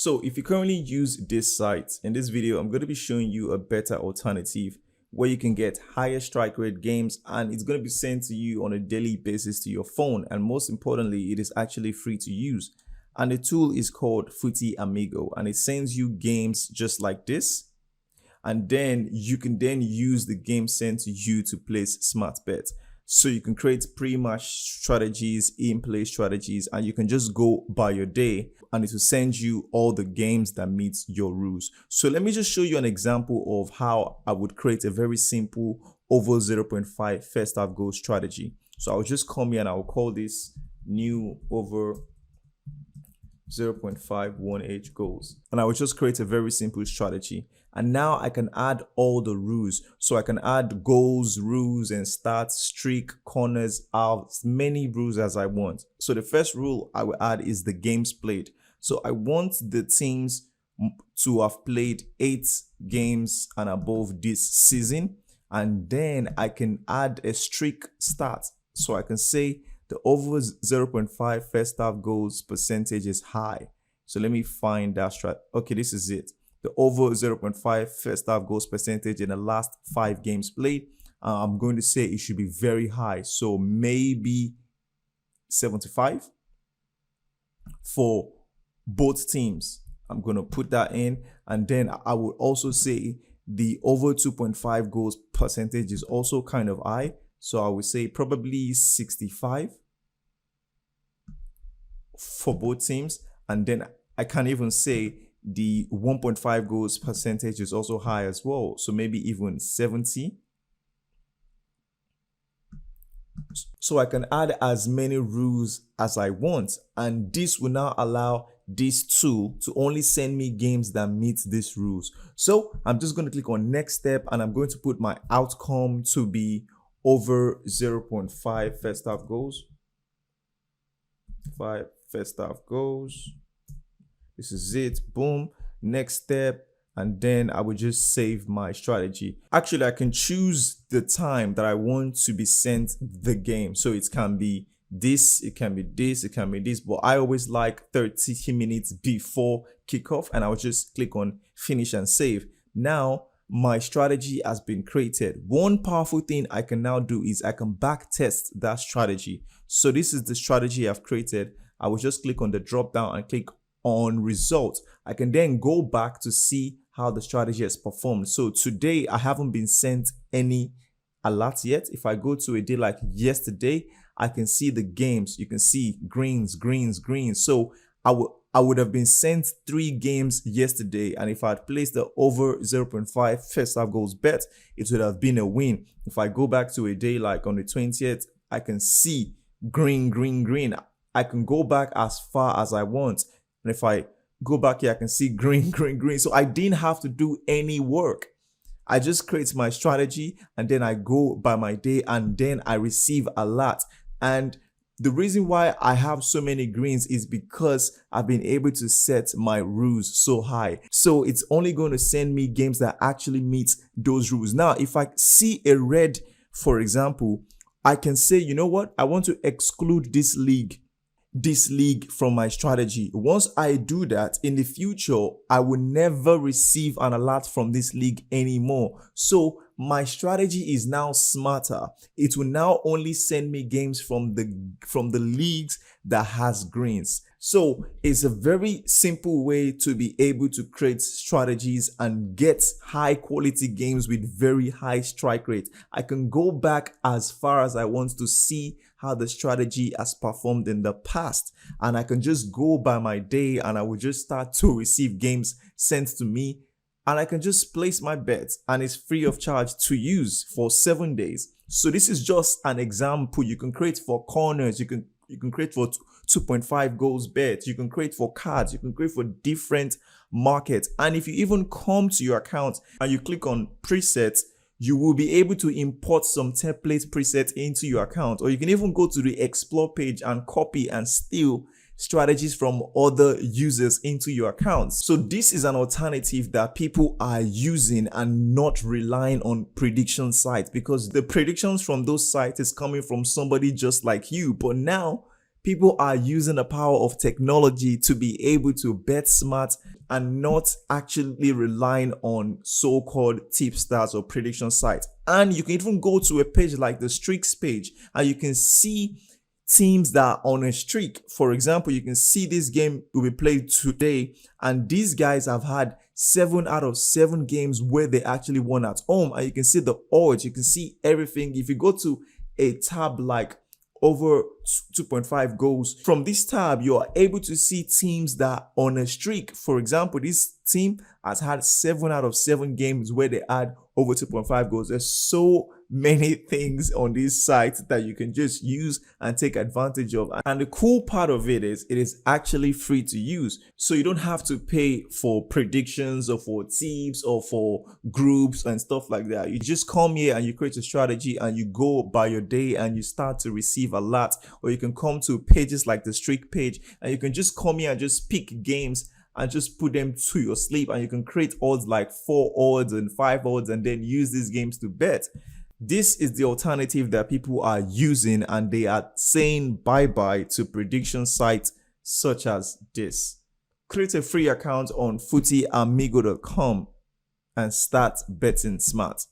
So if you currently use this site, in this video, I'm going to be showing you a better alternative where you can get higher strike rate games, and it's going to be sent to you on a daily basis to your phone. And most importantly, it is actually free to use. And the tool is called Footy Amigo, and it sends you games just like this. And then you can then use the game sent to you to place smart bets. So you can create pre-match strategies, in-play strategies, and you can just go by your day and it will send you all the games that meet your rules. So let me just show you an example of how I would create a very simple over 0.5 first half goal strategy. So I'll just come here and I'll call this new over 0.51H goals. And I will just create a very simple strategy. And now I can add all the rules. So I can add goals, rules, and stats, streak, corners, as many rules as I want. So the first rule I will add is the games played. So I want the teams to have played 8 games and above this season. And then I can add a streak stat. So I can say the over 0.5 first half goals percentage is high. So let me find that strat. Okay, this is it. The over 0.5 first half goals percentage in the last 5 games played. I'm going to say it should be very high. So maybe 75 for both teams. I'm going to put that in. And then I would also say the over 2.5 goals percentage is also kind of high. So I would say probably 65 for both teams. And then I can even say the 1.5 goals percentage is also high as well. So maybe even 70. So I can add as many rules as I want. And this will now allow this tool to only send me games that meet these rules. So I'm just going to click on next step and I'm going to put my outcome to be over 0.5 first half goals. 5 first half goals. This is it. Boom. Next step. And then I would just save my strategy. Actually, I can choose the time that I want to be sent the game. So it can be this, it can be this, it can be this. But I always like 30 minutes before kickoff. And I would just click on finish and save. Now, my strategy has been created. One powerful thing I can now do is I can back test that strategy. So this is the strategy I've created. I will just click on the drop down and click on results. I can then go back to see how the strategy has performed. So today I haven't been sent any alerts yet. If I go to a day like yesterday, I can see the games. You can see greens, greens, greens. So I would have been sent 3 games yesterday, and if I had placed the over 0.5 first half goals bet, it would have been a win. If I go back to a day like on the 20th, I can see green, green, green. I can go back as far as I want. And if I go back here, I can see green, green, green. So I didn't have to do any work. I just create my strategy and then I go by my day and then I receive a lot. And the reason why I have so many greens is because I've been able to set my rules so high. So it's only going to send me games that actually meet those rules. Now, if I see a red, for example, I can say, you know what? I want to exclude this league from my strategy. Once I do that, in the future, I will never receive an alert from this league anymore. So my strategy is now smarter. It will now only send me games from the leagues that has greens. So it's a very simple way to be able to create strategies and get high quality games with very high strike rate. I can go back as far as I want to see how the strategy has performed in the past, and I can just go by my day and I will just start to receive games sent to me, and I can just place my bets and it's free of charge to use for 7 days. So this is just an example. You can create for corners, you can create for 2.5 goals bet, you can create for cards, you can create for different markets. And if you even come to your account and you click on presets, you will be able to import some template presets into your account, or you can even go to the explore page and copy and steal strategies from other users into your accounts. So this is an alternative that people are using and not relying on prediction sites, because the predictions from those sites is coming from somebody just like you. But now people are using the power of technology to be able to bet smart and not actually relying on so-called tipsters or prediction sites. And you can even go to a page like the streaks page and you can see teams that are on a streak. For example, you can see this game will be played today, and these guys have had 7 out of 7 games where they actually won at home, and you can see the odds, you can see everything. If you go to a tab like over 2.5 goals, from this tab you are able to see teams that are on a streak. For example, this team has had 7 out of 7 games where they had over 2.5 goals. There's so many things on this site that you can just use and take advantage of. And the cool part of it is actually free to use. So you don't have to pay for predictions or for tips or for groups and stuff like that. You just come here and you create a strategy and you go by your day and you start to receive a lot. Or you can come to pages like the streak page and you can just come here and just pick games and just put them to your sleep, and you can create odds like 4 odds and 5 odds and then use these games to bet. This is the alternative that people are using, and they are saying bye-bye to prediction sites such as this. Create a free account on footyamigo.com and start betting smart.